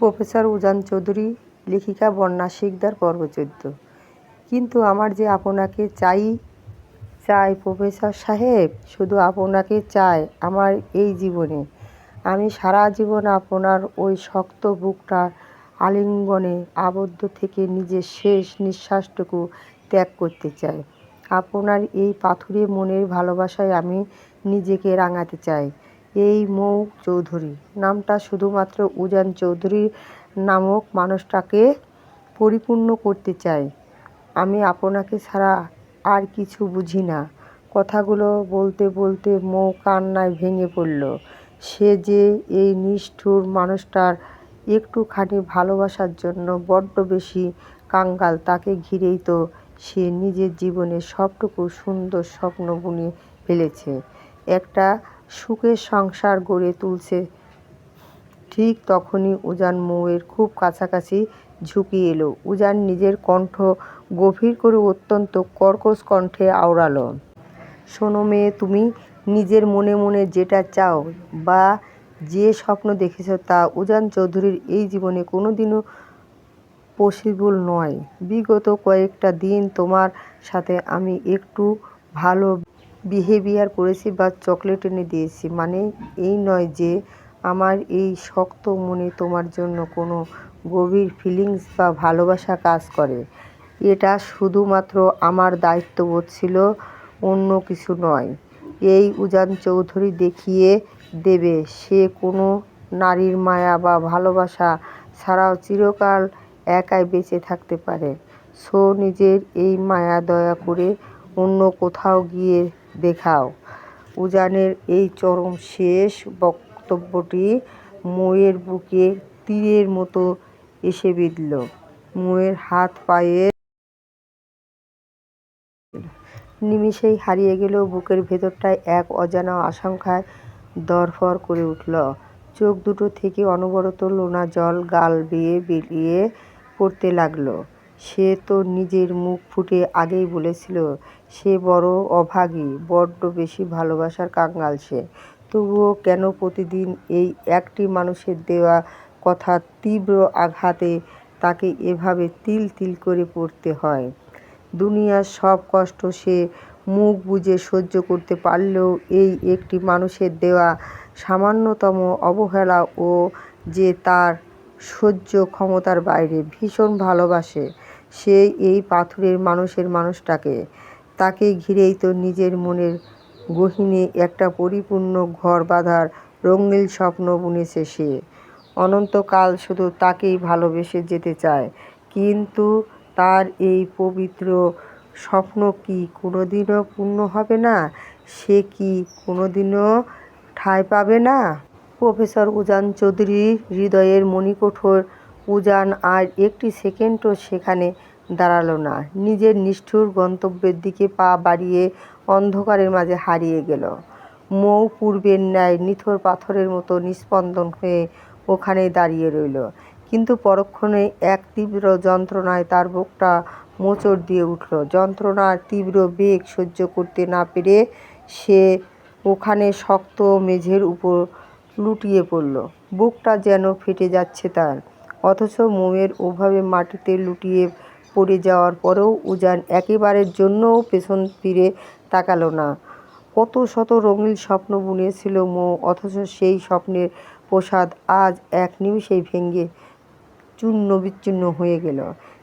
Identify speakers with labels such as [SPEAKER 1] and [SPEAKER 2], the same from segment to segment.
[SPEAKER 1] Professor উজান চৌধুরী, লেখিকা বন্যা শিকদার, পর্ব 14। কিন্তু আমার যে আপনাকে চাই প্রফেসর সাহেব, শুধু আপনাকে চাই আমার এই জীবনে। আমি সারা জীবন আপনার ওই শক্ত বুকটার আলিঙ্গনে আবদ্ধ থেকে নিজের শেষ নিঃশ্বাসটুকু ত্যাগ করতে চাই। আপনার এই পাথুরে মনের ভালোবাসায় আমি নিজেকে রাঙাতে চাই। এই মৌ চৌধুরী নামটা শুধুমাত্র উজান চৌধুরী নামক মানুষটাকে পরিপূর্ণ করতে চাই। আমি আপনাকে ছাড়া আর কিছু বুঝি না। কথাগুলো বলতে বলতে মৌ কান্নায় ভেঙে পড়ল। সে যে এই নিষ্ঠুর মানুষটার একটুখানি ভালোবাসার জন্য বড্ড বেশি কাঙ্গাল, তাকে ঘিরেই তো সে নিজের জীবনের সবটুকু সুন্দর স্বপ্ন বুনে ফেলেছে, একটা সুখের সংসার গড়ে তুলছে। ঠিক তখনই উজান মৌয়ের খুব কাছাকাছি ঝুঁকে এলো। উজান নিজের কণ্ঠ গভীর করে অত্যন্ত কর্কশ কণ্ঠে আওড়ালো, শোনো মেয়ে, তুমি নিজের মনে মনে যেটা চাও বা যে স্বপ্ন দেখেছ তা উজান চৌধুরীর এই জীবনে কোনোদিনও পসিবল নয়। বিগত কয়েকটা দিন তোমার সাথে আমি একটু ভালো বিহেভিয়ার করেছি বা চকলেট এনে দিয়েছি, মানে এই নয় যে আমার এই শক্ত মনে তোমার জন্য কোনো গভীর ফিলিংস বা ভালোবাসা কাজ করে। এটা শুধুমাত্র আমার দায়িত্ববোধ ছিল, অন্য কিছু নয়। এই উজান চৌধুরী দেখিয়ে দেবে সে কোনো নারীর মায়া বা ভালোবাসা ছাড়াও চিরকাল একাই বেঁচে থাকতে পারে। সো নিজের এই মায়া দয়া করে অন্য কোথাও গিয়ে দেখাও। উজানের এই চরম শেষ বক্তব্যটি মৌয়ের বুকে তীরের মতো এসে বিঁধল। মৌয়ের হাত পায়ে নিমিষেই হারিয়ে গেল। বুকের ভেতরটায় এক অজানা আশঙ্কায় ধড়ফড় করে উঠল। চোখ দুটো থেকে অনবরত নোনা জল গাল বেয়ে বেরিয়ে পড়তে লাগল। সে তো নিজের মুখ ফুটে আগেই বলেছিল সে বড় অভাগী, বড্ড বেশি ভালোবাসার কাঙ্গাল সে। তবুও কেন প্রতিদিন এই একটি মানুষের দেওয়া কথার তীব্র আঘাতে তাকে এভাবে তিল তিল করে পড়তে হয়? দুনিয়ার সব কষ্ট সে মুখ বুজে সহ্য করতে পারলেও এই একটি মানুষের দেওয়া সামান্যতম অবহেলা ও যে তার সহ্য ক্ষমতার বাইরে। ভীষণ ভালোবাসে সে এই পাথুরের মানুষটাকে। তাকে ঘিরেই তো নিজের মনের গহীনে একটা পরিপূর্ণ ঘর বাঁধার রঙিন স্বপ্ন বুনেছে সে। অনন্তকাল শুধু তাকেই ভালোবেসে যেতে চায়। কিন্তু তার এই পবিত্র স্বপ্ন কি কোনোদিনও পূর্ণ হবে না? সে কি কোনোদিনও ঠাঁই পাবে না? প্রফেসর উজান চৌধুরীর হৃদয়ের মণিকঠোর উজান আর একটি সেকেন্ডও সেখানে দাঁড়াল না। নিজের নিষ্ঠুর গন্তব্যের দিকে পা বাড়িয়ে অন্ধকারের মাঝে হারিয়ে গেল। মৌ পূর্বের ন্যায় নিথর পাথরের মতো নিস্পন্দন হয়ে ওখানেই দাঁড়িয়ে রইল। কিন্তু পরক্ষণেই এক তীব্র যন্ত্রণায় তার বুকটা মোচড় দিয়ে উঠল। যন্ত্রণার তীব্র বেগ সহ্য করতে না পেরে সে ওখানে শক্ত মেঝের উপর লুটিয়ে পড়ল। বুকটা যেন ফেটে যাচ্ছে তার। অথচ মৌয়ের ওভাবে মাটিতে লুটিয়ে পড়ে যাওয়ার পরেও উজান একেবারের জন্যও পেছন ফিরে তাকাল না। কত শত রঙিন স্বপ্ন বুনেছিল মৌ, অথচ সেই স্বপ্নের প্রাসাদ আজ এক নিমিষেই ভেঙে চূর্ণ বিচূর্ণ হয়ে গেল।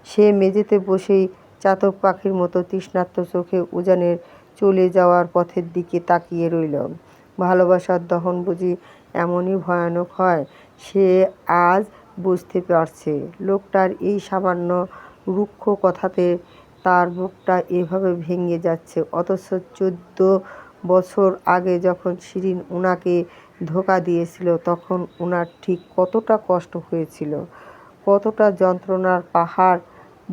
[SPEAKER 1] সে মেঝেতে বসেই চাতক পাখির মতো তৃষ্ণার্ত চোখে উজানের চলে যাওয়ার পথের দিকে তাকিয়ে রইল। ভালোবাসার দহন বুঝি এমনই ভয়ানক হয়? সে আজ বুঝতে পারছে। লোকটার এই সামান্য রুক্ষ কথাতে তার বুকটা এভাবে ভেঙে যাচ্ছে। অথচ 14 বছর আগে যখন শিরিন উনাকে ধোঁকা দিয়েছিল তখন উনার ঠিক কতটা কষ্ট হয়েছিল, কতটা যন্ত্রণার পাহাড়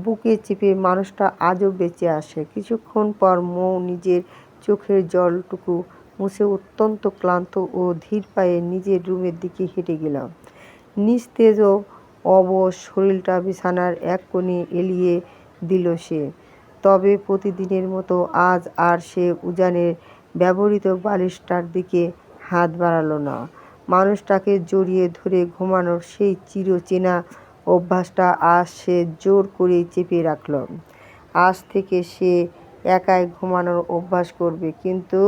[SPEAKER 1] বুকে চেপে মানুষটা আজও বেঁচে আসে। কিছুক্ষণ পর মৌ নিজের চোখের জলটুকু মুছে অত্যন্ত ক্লান্ত ও ধীর পায়ে নিজের রুমের দিকে হেঁটে গেল। নিস্তেজ ও অবশ শরীরটা বিছানার এক কোণে এলিয়ে দিল সে। তবে প্রতিদিনের মতো আজ আর সে উজানের ব্যবহৃত বালিশটার দিকে হাত বাড়াল না। মানুষটাকে জড়িয়ে ধরে ঘুমানোর সেই চিরচেনা অভ্যাসটা আজ সে জোর করেই চেপে রাখল। আজ থেকে সে একাই ঘুমানোর অভ্যাস করবে। কিন্তু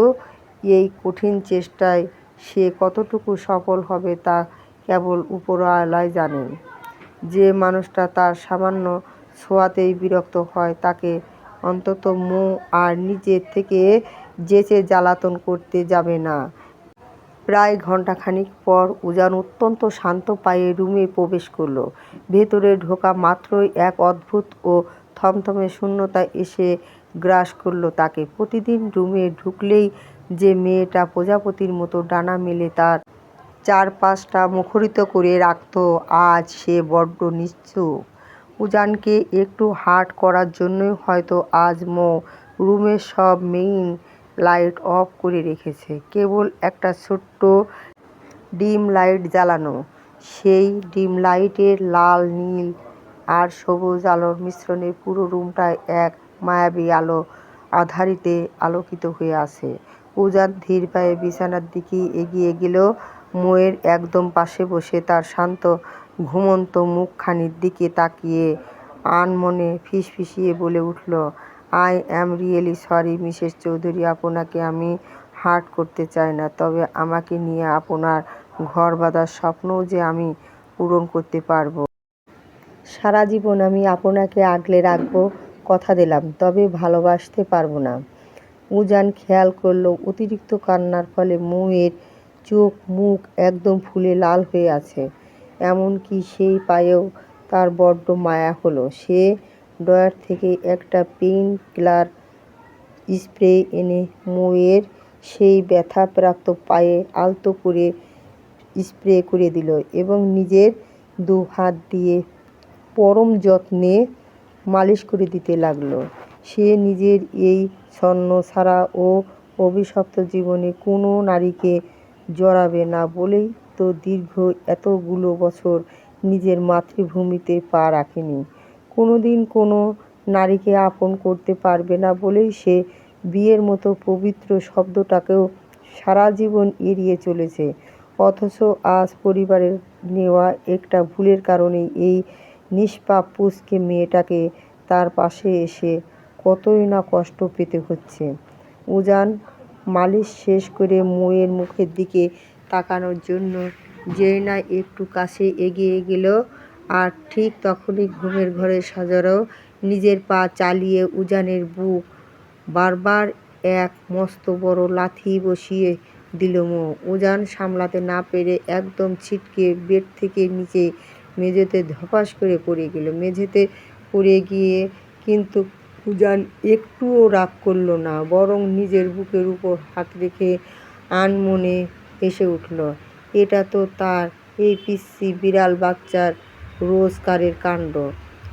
[SPEAKER 1] এই কঠিন চেষ্টায় সে কতটুকু সফল হবে তা কেবল উপরওয়ালাই জানেন। যে মানুষটা তার সামান্য ছোঁয়াতেই বিরক্ত হয় তাকে অন্তত মৌ আর নিজের থেকে যেচে জ্বালাতন করতে যাবে না। প্রায় ঘণ্টাখানিক পর উজান অত্যন্ত শান্ত পায়ে রুমে প্রবেশ করল। ভেতরে ঢোকা মাত্রই এক অদ্ভুত ও থমথমে শূন্যতা এসে গ্রাস করল তাকে। প্রতিদিন রুমে ঢুকলেই যে মেয়েটা প্রজাপতির মতো ডানা মেলে তার চারপাশটা মুখরিত করে রাখত, আজ সে বড্ড নিশ্চুপ। উজানকে একটু হার্ট করার জন্যই হয়তো আজ মৌ রুমের সব মেইন লাইট অফ করে রেখেছে। কেবল একটা ছোট্ট ডিম লাইট জ্বালানো। সেই ডিম লাইটের লাল, নীল আর সবুজ আলোর মিশ্রণে পুরো রুমটায় এক মায়াবী আলো আঁধারিতে আলোকিত হয়ে আছে। উজান ধীর পায়ে বিছানার দিকে এগিয়ে গেল। মৌয়ের একদম পাশে বসে তার শান্ত ঘুমন্ত মুখখানির দিকে তাকিয়ে আনমনে ফিসফিসিয়ে বলে উঠল, I am really sorry Mrs Chowdhury, আপনাকে আমি হার্ট করতে চাই না। তবে আমাকে নিয়ে আপনার ঘর বাঁধার স্বপ্নও যে আমি পূরণ করতে পারব। সারা জীবন আমি আপনাকে আগলে রাখব, কথা দিলাম। তবে ভালোবাসতে পারব না। উজান খেয়াল করল অতিরিক্ত কান্নার ফলে মৌয়ের চোখ মুখ একদম ফুলে লাল হয়ে আছে। এমনকি সেই পায়েও তার বড্ড মায়া হলো। সে ড্রয়ার থেকে একটা পেইন কিলার স্প্রে এনে মৌয়ের সেই ব্যথাপ্রাপ্ত পায়ে আলতো করে স্প্রে করে দিল এবং নিজের দু হাত দিয়ে পরম যত্নে মালিশ করে দিতে লাগল। সে নিজের এই ছন্নছাড়া ও অভিশপ্ত জীবনে কোনো নারীকে জড়াবে না বলেই তো দীর্ঘ এতগুলো বছর নিজের মাতৃভূমিতে পা রাখেনি। কোনোদিন কোনো নারীকে আপন করতে পারবে না বলেই সে বিয়ের মতো পবিত্র শব্দটাকেও সারা জীবন এড়িয়ে চলেছে। অথচ আজ পরিবারের নেওয়া একটা ভুলের কারণেই এই নিষ্পাপ পুচকে মেয়েটাকে তার পাশে এসে কতই না কষ্ট পেতে হচ্ছে। উজান মালিশ শেষ করে মৌয়ের মুখের দিকে তাকানোর জন্য যেই না একটু কাছে এগিয়ে গেল, আর ঠিক তখনই ঘুমের ঘরের সাজারাও নিজের পা চালিয়ে উজানের বুক বারবার এক মস্ত বড় লাথি বসিয়ে দিল মৌ। উজান সামলাতে না পেরে একদম ছিটকে বেড থেকে নিচে মেঝেতে ধপাস করে পড়ে গেল। মেঝেতে পড়ে গিয়ে কিন্তু উজান একটুও রাগ করল না, বরং নিজের বুকের উপর হাত রেখে আনমনে হেসে উঠল। এটা তো তার এই পিচ্চি বিড়াল বাচ্চার রোজকারের কাণ্ড।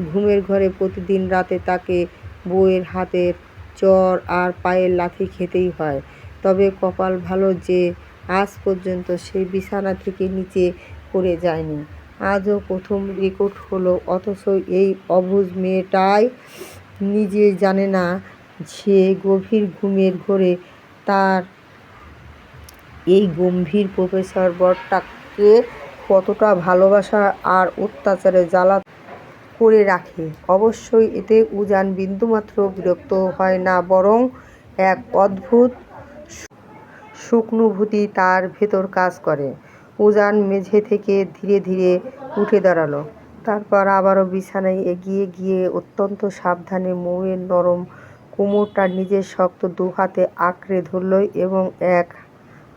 [SPEAKER 1] ঘুমের ঘরে প্রতিদিন রাতে তাকে বউয়ের হাতের চড় আর পায়ের লাথি খেতেই হয়। তবে কপাল ভালো যে আজ পর্যন্ত সে বিছানা থেকে নিচে পড়ে যায়নি। আজও প্রথম রেকর্ড হলো। অথচ এই অবুঝ মেয়েটাই নিজে জানে না সে গভীর ঘুমের ঘোরে তার এই গম্ভীর প্রফেসর বরটাকে কতটা ভালোবাসা আর অত্যাচারে জ্বালা করে রাখে। অবশ্যই এতে উজান বিন্দুমাত্র বিরক্ত হয় না, বরং এক অদ্ভুত সূক্ষ্মানুভূতি তার ভেতর কাজ করে। উজান মেঝে থেকে ধীরে ধীরে উঠে দাঁড়াল। তারপর আবারও বিছানায় এগিয়ে গিয়ে অত্যন্ত সাবধানে মৌয়ের নরম কোমরটা নিজের শক্ত দু হাতে আঁকড়ে ধরল এবং এক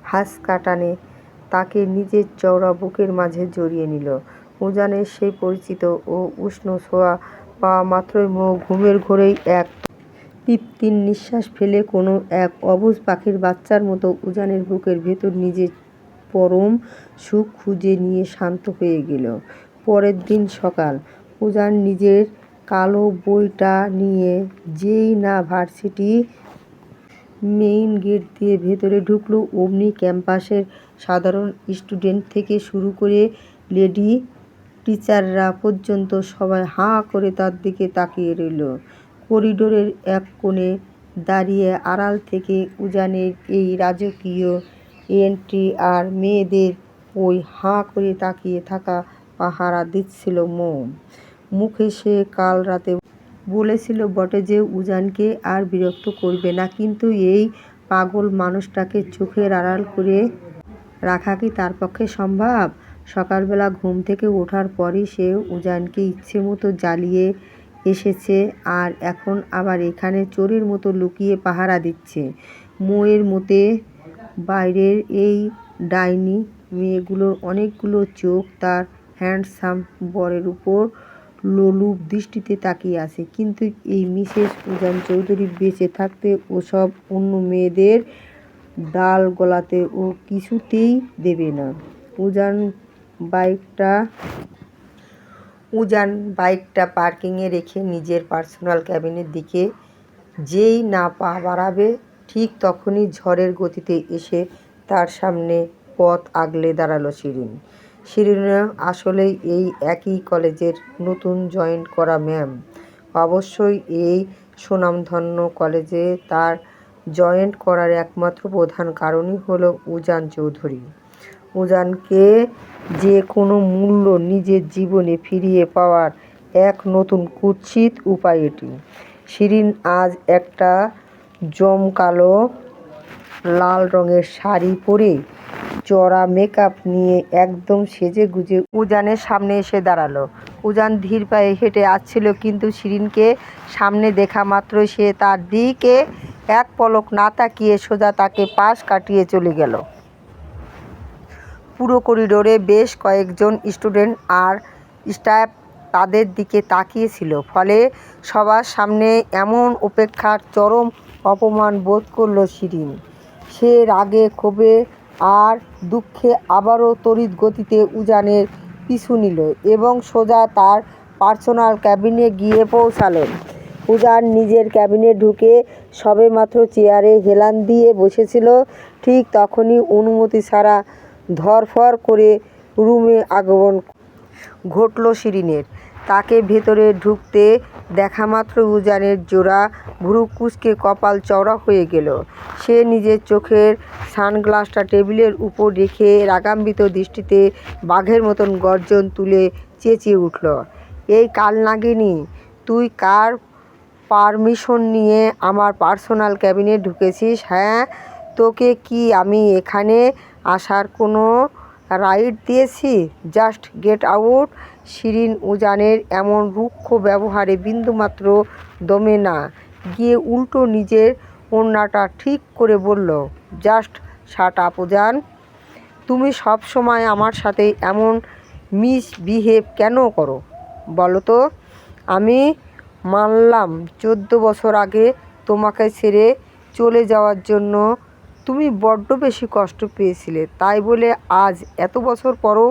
[SPEAKER 1] হাঁচকা টানে তাকে নিজের চওড়া বুকের মাঝে জড়িয়ে নিল। উজানের সেই পরিচিত ও উষ্ণ ছোঁয়া পাওয়া মাত্রই মৌ ঘুমের ঘোরেই এক তৃপ্তির নিঃশ্বাস ফেলে কোনো এক অবুঝ পাখির বাচ্চার মতো উজানের বুকের ভেতর নিজের পরম সুখ খুঁজে নিয়ে শান্ত হয়ে গেল। পরের দিন সকাল। উজান নিজের কালো বইটা নিয়ে যেই না ভার্সিটি মেইন গেট দিয়ে ভেতরে ঢুকল, অমনি ক্যাম্পাসের সাধারণ স্টুডেন্ট থেকে শুরু করে লেডি টিচাররা পর্যন্ত সবাই হাঁ করে তার দিকে তাকিয়ে রইল। করিডোরের এক কোণে দাঁড়িয়ে আড়াল থেকে উজানের এই রাজকীয় এন্ট্রি আর মেয়েদের ওই হাঁ করে তাকিয়ে থাকা পাহারা দিচ্ছিল মুখে। সে কাল রাতে বলেছিল বটে যে উজানকে আর বিরক্ত করবে না, কিন্তু এই পাগল মানুষটাকে চোখের আড়াল করে রাখা কি তার পক্ষে সম্ভব? সকালবেলা ঘুম থেকে ওঠার পরই সে উজানকে ইচ্ছেমতো জ্বালিয়ে এসেছে, আর এখন আবার এখানে চোরের মতো লুকিয়ে পাহারা দিচ্ছে। মোয়ের মতে বাইরের এই ডাইনি মেয়েগুলোর অনেকগুলো চোখ তার হ্যান্ডসাম বরের উপর লোলুপ দৃষ্টিতে তাকিয়ে আছে, কিন্তু এই মিসেস উজান চৌধুরী বেঁচে থাকতে ওসব অন্য মেয়েদের ডাল গলাতে ও কিছুতেই দেবে না। উজান বাইকটা পার্কিংয়ে রেখে নিজের পার্সোনাল ক্যাবিনের দিকে যেই না পা বাড়াবে, ঠিক তখনই ঝড়ের গতিতে এসে তার সামনে পথ আগলে দাঁড়ালো শিরিনও আসলেই এই একই কলেজের নতুন জয়েন করা ম্যাম। অবশ্যই এই সুনামধন্য কলেজে তার জয়েন করার একমাত্র প্রধান কারণই হলো উজান চৌধুরী। উজানকে যে কোনো মূল্য নিজের জীবনে ফিরিয়ে পাওয়ার এক নতুন কুৎসিত উপায় এটি। শিরিন আজ একটা জমকালো লাল রঙের শাড়ি পরে চড়া মেকআপ নিয়ে একদম সেজেগুজে উজানের সামনে এসে দাঁড়ালো। উজান ধীর পায়ে হেঁটে আসছিল, কিন্তু শিরিনকে সামনে দেখা মাত্রই সে তার দিকে এক পলক না তাকিয়ে সোজা তাকে পাশ কাটিয়ে চলে গেল। পুরো করিডোরে বেশ কয়েকজন স্টুডেন্ট আর স্টাফ তাদের দিকে তাকিয়ে ছিল, ফলে সবার সামনে এমন উপেক্ষার চরম অপমান বোধ করল শিরিন। সে রাগে, ক্ষোভে আর দুঃখে আবারও তড়িৎ গতিতে উজানের পিছু নিল এবং সোজা তার পার্সোনাল ক্যাবিনে গিয়ে পৌঁছালেন। উজান নিজের ক্যাবিনে ঢুকে সবেমাত্র চেয়ারে হেলান দিয়ে বসেছিল, ঠিক তখনই অনুমতি ছাড়া ধড়ফড় করে রুমে আগমন ঘটল শিরিনের। তাকে ভেতরে ঢুকতে দেখামাত্র উজানের জোড়া ভ্রু কুঁচকে কপাল চওড়া হয়ে গেল। সে নিজের চোখের সানগ্লাসটা টেবিলের উপর রেখে রাগান্বিত দৃষ্টিতে বাঘের মতন গর্জন তুলে চেঁচিয়ে উঠল, এই কালনাগিনী, তুই কার পারমিশন নিয়ে আমার পার্সোনাল ক্যাবিনে ঢুকেছিস? হ্যাঁ, তোকে কি আমি এখানে আসার কোনো রাইট দিয়েছি? Just get out! শিরিন উজানের এমন রুক্ষ ব্যবহারে বিন্দুমাত্র দমে না গিয়ে উল্টো নিজের ওড়নাটা ঠিক করে বলল, জাস্ট শাট আপ উজান। তুমি সব সময় আমার সাথে এমন মিসবিহেভ কেন করো বলো তো? আমি মানলাম 14 বছর আগে তোমাকে ছেড়ে চলে যাওয়ার জন্য তুমি বড্ড বেশি কষ্ট পেয়েছিলে, তাই বলে আজ এত বছর পরও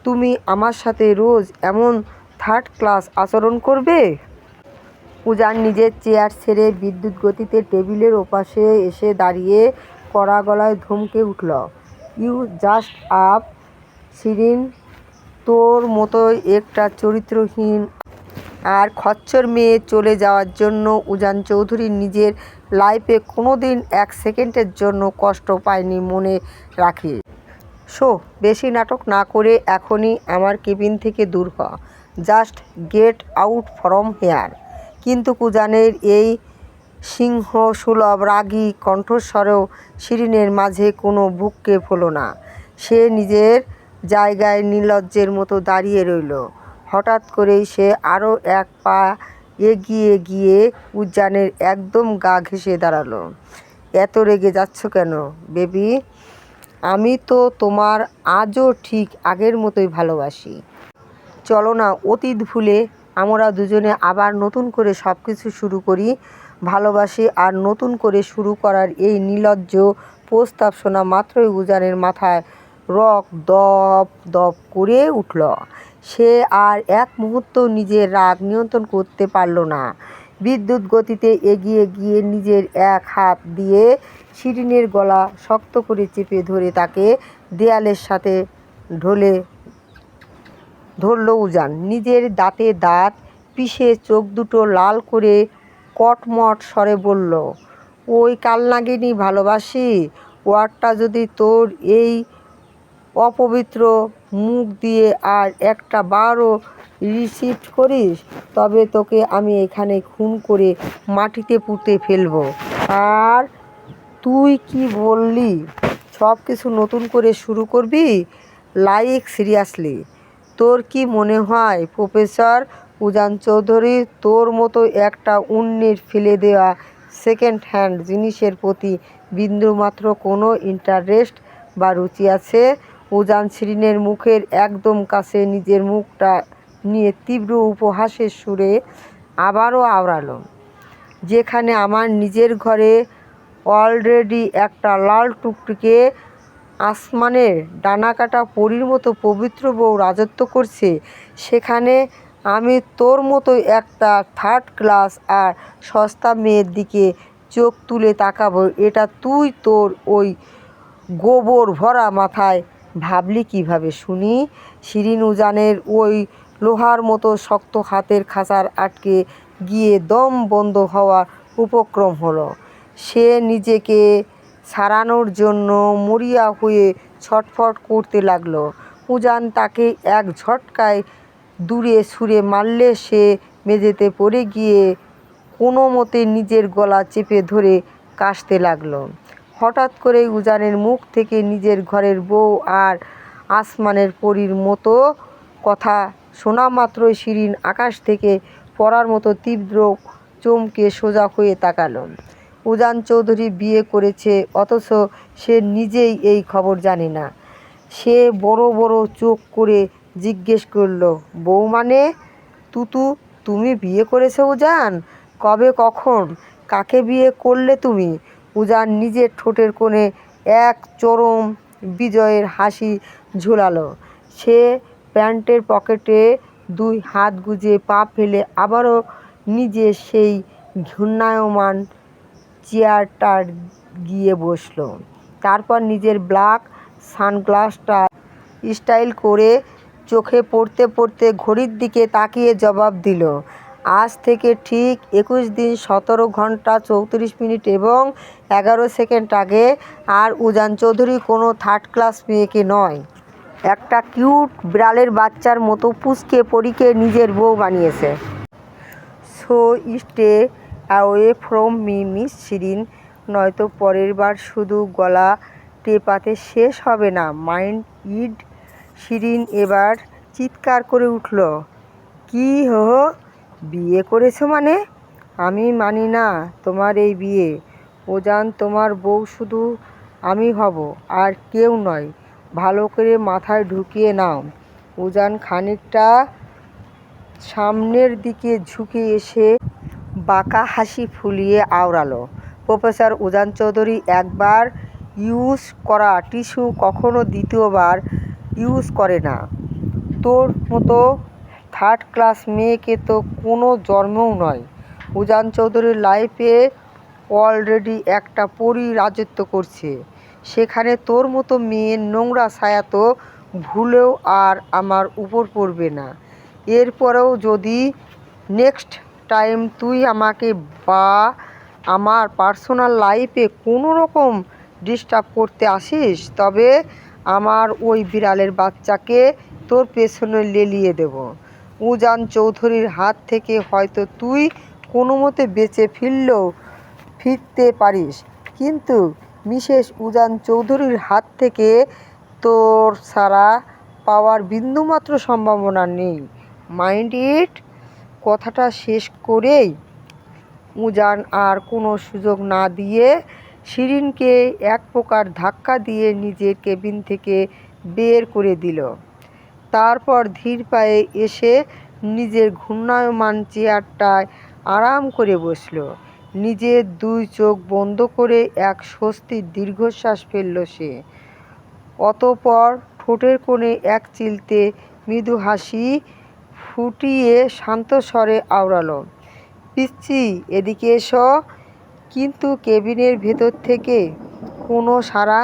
[SPEAKER 1] তুমি আমার সাথে রোজ এমন থার্ড ক্লাস আচরণ করবে? উজান নিজের চেয়ার ছেড়ে বিদ্যুৎ গতিতে টেবিলের ওপাশে এসে দাঁড়িয়ে কড়া গলায় ধমকে উঠল, ইউ জাস্ট আপ! শিরিন, তোর মতোই একটা চরিত্রহীন আর খচ্চর মেয়ে চলে যাওয়ার জন্য উজান চৌধুরী নিজের লাইফে কোনোদিন 1 সেকেন্ডের জন্য কষ্ট পায়নি, মনে রাখি। শো, বেশি নাটক না করে এখনই আমার কেবিন থেকে দূর হ। Just get out from here! কিন্তু উজানের এই সিংহসুলভ রাগী কণ্ঠস্বরেও শিরিনের মাঝে কোনো ভ্রূক্ষেপ হলো না। সে নিজের জায়গায় নির্লজ্জের মতো দাঁড়িয়ে রইল। হঠাৎ করেই সে আরও এক পা এগিয়ে গিয়ে উজানের একদম গা ঘেঁষে দাঁড়ালো। এত রেগে যাচ্ছ কেন বেবি? আমি তো তোমার আজও ঠিক আগের মতোই ভালোবাসি। চলো না অতীত ভুলে আমরা দুজনে আবার নতুন করে সব কিছু শুরু করি। ভালোবাসি। আর নতুন করে শুরু করার এই নির্লজ্জ প্রস্তাব শোনা মাত্রই উজানের মাথায় রক দপ দপ করে উঠল। সে আর এক মুহূর্ত নিজের রাগ নিয়ন্ত্রণ করতে পারল না। বিদ্যুৎ গতিতে এগিয়ে গিয়ে নিজের এক হাত দিয়ে শিরিনের গলা শক্ত করে চেপে ধরে তাকে দেয়ালের সাথে ধরল উজান। নিজের দাঁতে দাঁত পিষে চোখ দুটো লাল করে কটমট স্বরে বলল, ওই কালনাগিনী ভালোবাসি ওয়ার্ডটা যদি তোর এই অপবিত্র মুখ দিয়ে আর একটা বারও রিসিভ করিস, তবে তোকে আমি এখানে খুন করে মাটিতে পুঁতে ফেলবো। আর তুই কি বললি, সব কিছু নতুন করে শুরু করবি? লাইক সিরিয়াসলি, তোর কি মনে হয় প্রফেসর উজান চৌধুরী তোর মতো একটা উন্নির ফেলে দেওয়া সেকেন্ড হ্যান্ড জিনিসের প্রতি বিন্দুমাত্র কোনো ইন্টারেস্ট বা রুচি আছে? উজান শিরিনের মুখের একদম কাছে নিজের মুখটা নিয়ে তীব্র উপহাসের সুরে আবারও আওড়ালো, যেখানে আমার নিজের ঘরে অলরেডি একটা লাল টুকটুকে আসমানের ডানাকাটা পরীর মতো পবিত্র বউ রাজত্ব করছে, সেখানে আমি তোর মতো একটা থার্ড ক্লাস আর সস্তা মেয়ের দিকে চোখ তুলে তাকাবো, এটা তুই তোর ওই গোবর ভরা মাথায় ভাবলি কীভাবে শুনি? শিরিন উজানের ওই লোহার মতো শক্ত হাতের খাঁচার আটকে গিয়ে দম বন্ধ হওয়ার উপক্রম হলো। সে নিজেকে ছাড়ানোর জন্য মরিয়া হয়ে ছটফট করতে লাগলো। উজান তাকে এক ঝটকায় দূরে ছুঁড়ে মারলে সে মেঝেতে পড়ে গিয়ে কোনো মতে নিজের গলা চেপে ধরে কাশতে লাগলো। হঠাৎ করেই উজানের মুখ থেকে নিজের ঘরের বউ আর আসমানের পরীর মতো কথা শোনা মাত্রই শিরিন আকাশ থেকে পড়ার মতো তীব্র চমকে সোজা হয়ে তাকালো। উজান চৌধুরী বিয়ে করেছে, অথচ সে নিজেই এই খবর জানে না। সে বড় বড় চোখ করে জিজ্ঞেস করলো, বউ মানে? তুতু, তুমি বিয়ে করেছো উজান? কবে, কখন, কাকে বিয়ে করলে তুমি? উজান নিজের ঠোঁটের কোণে এক চরম বিজয়ের হাসি ঝুলালো। সে প্যান্টের পকেটে দুই হাত গুজে পা ফেলে আবারও নিজের সেই ঘূর্ণায়মান চেয়ারটার গিয়ে বসলো। তারপর নিজের ব্ল্যাক সানগ্লাসটা স্টাইল করে চোখে পড়তে পড়তে ঘড়ির দিকে তাকিয়ে জবাব দিল, আজ থেকে ঠিক 21 দিন 17 ঘন্টা 34 মিনিট এবং 11 সেকেন্ড আগে। আর উজান চৌধুরী কোনো থার্ড ক্লাস মেয়েকে নয়, একটা কিউট বিড়ালের বাচ্চার মতো পুচকে পরীকে নিজের বউ বানিয়েছে। So stay away from me miss Shirin, নয়তো পরের বার শুধু গলা টেপাতে শেষ হবে না, মাইন্ড ইট। শিরিন এবার চিৎকার করে উঠল, কি হো, বিয়ে করেছো মানে? আমি মানি না তোমার এই বিয়ে। উজান তোমার বউ শুধু আমি হব, আর কেউ নয়। ভালো করে মাথায় ঢুকিয়ে নাও। উজান খানিকটা সামনের দিকে ঝুঁকে এসে বাঁকা হাসি ফুলিয়ে আওড়ালো, প্রফেসর উজান চৌধুরী, একবার ইউজ করা টিস্যু কখনো দ্বিতীয়বার ইউজ করে না। তোর মতো থার্ড ক্লাস মেয়েকে তো কোনো জন্মেও নয়। উজান চৌধুরীর লাইফে অলরেডি একটা পরী রাজত্ব করছে, সেখানে তোর মতো মেয়ের নোংরা ছায়া তো ভুলেও আর আমার উপর পড়বে না। এরপরেও যদি নেক্সট টাইম তুই আমাকে বা আমার পার্সোনাল লাইফে কোনো রকম ডিস্টার্ব করতে আসিস, তবে আমার ওই বিড়ালের বাচ্চাকে তোর পেছনে লেলিয়ে দেব। উজান চৌধুরীর হাত থেকে হয়তো তুই কোনো মতে বেঁচে ফিরতে পারিস, কিন্তু মিসেস উজান চৌধুরীর হাত থেকে তোর ছাড়া পাওয়ার বিন্দুমাত্র সম্ভাবনা নেই, মাইন্ড ইট। কথাটা শেষ করেই উজান আর কোনো সুযোগ না দিয়ে শিরিনকে এক প্রকার ধাক্কা দিয়ে নিজের কেবিন থেকে বের করে দিল। তারপর ধীর পায়ে এসে নিজের ঘূর্ণায়মান চেয়ারটায় আরাম করে বসল। নিজের দুই চোখ বন্ধ করে এক স্বস্তির দীর্ঘশ্বাস ফেলল সে। অতঃপর ঠোঁটের কোণে এক চিলতে মৃদু হাসি ফুটিয়ে শান্ত স্বরে আওড়ালো, পিচ্চি, এদিকে এসো। কিন্তু কেবিনের ভেতর থেকে কোনো সাড়া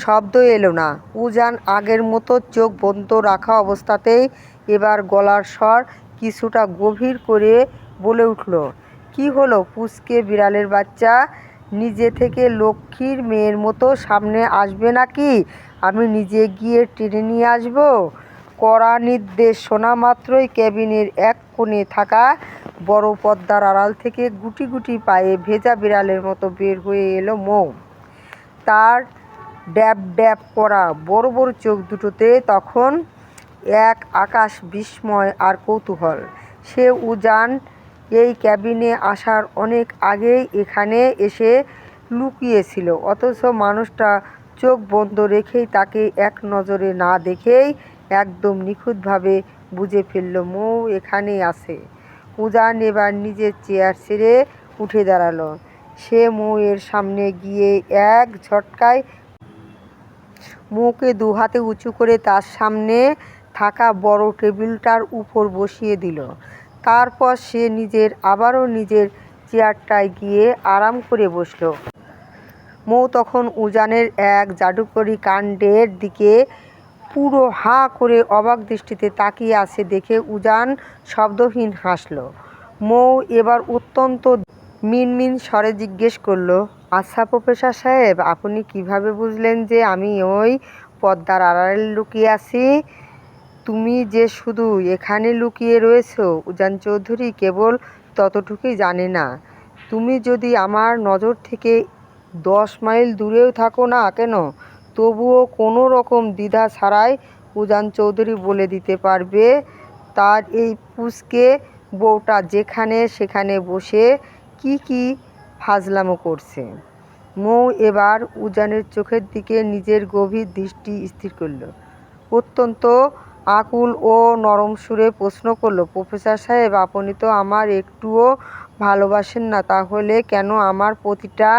[SPEAKER 1] শব্দ এলো না। উজান আগের মতো চোখ বন্ধ রাখা অবস্থাতেই এবার গলার স্বর কিছুটা গভীর করে বলে উঠল, কি হলো পুচকে বিড়ালের বাচ্চা, নিজে থেকে লক্ষ্মীর মেয়ের মতো সামনে আসবে নাকি? আমি নিজে গিয়ে টেনে নিয়ে আসব? কড়া নির্দেশ শোনা মাত্রই কেবিনের এক কোণে থাকা বড় পর্দার আড়াল থেকে গুটি গুটি পায়ে ভেজা বিড়ালের মতো বের হয়ে এলো মৌ। তার ড্যাব ড্যাব করা বড় বড় চোখ দুটোতে তখন এক আকাশ বিস্ময় আর কৌতূহল। সে উজান এই ক্যাবিনে আসার অনেক আগেই এখানে এসে লুকিয়েছিল, অথচ মানুষটা চোখ বন্ধ রেখেই তাকে এক নজরে না দেখেই একদম নিখুঁতভাবে বুঝে ফেলল মৌ এখানেই আছে। উজান এবার নিজের চেয়ার ছেড়ে উঠে দাঁড়ালো। সে মৌয়ের সামনে গিয়ে এক ঝটকায় মৌকে দু হাতে উঁচু করে তার সামনে থাকা বড় টেবিলটার উপর বসিয়ে দিল। তারপর সে আবারও নিজের চেয়ারটায় গিয়ে আরাম করে বসল। মৌ তখন উজানের এক জাদুকরী কাণ্ডের দিকে পুরো হাঁ করে অবাক দৃষ্টিতে তাকিয়ে আছে দেখে উজান শব্দহীন হাসল। মৌ এবার অত্যন্ত মিনমিন স্বরে জিজ্ঞেস করল, আচ্ছা প্রফেসর সাহেব, আপনি কিভাবে বুঝলেন যে আমি ওই পর্দার আড়ালে লুকিয়ে আছি? তুমি যে শুধু এখানে লুকিয়ে রয়েছ উজান চৌধুরী কেবল ততটুকুই জানে না। তুমি যদি আমার নজর থেকে 10 মাইল দূরেও থাকো না কেন, তবুও কোনো রকম দ্বিধা ছাড়াই উজান চৌধুরী বলে দিতে পারবে তার এই পুচকে বউটা যেখানে সেখানে বসে কি ফাজলামো করছে। মৌ এবার উজানের চোখের দিকে নিজের গভীর দৃষ্টি স্থির করল। অত্যন্ত আকুল ও নরম সুরে প্রশ্ন করল, প্রফেসর সাহেব, আপনি তো আমার একটুও ভালোবাসেন না, তাহলে কেন আমার প্রতিটা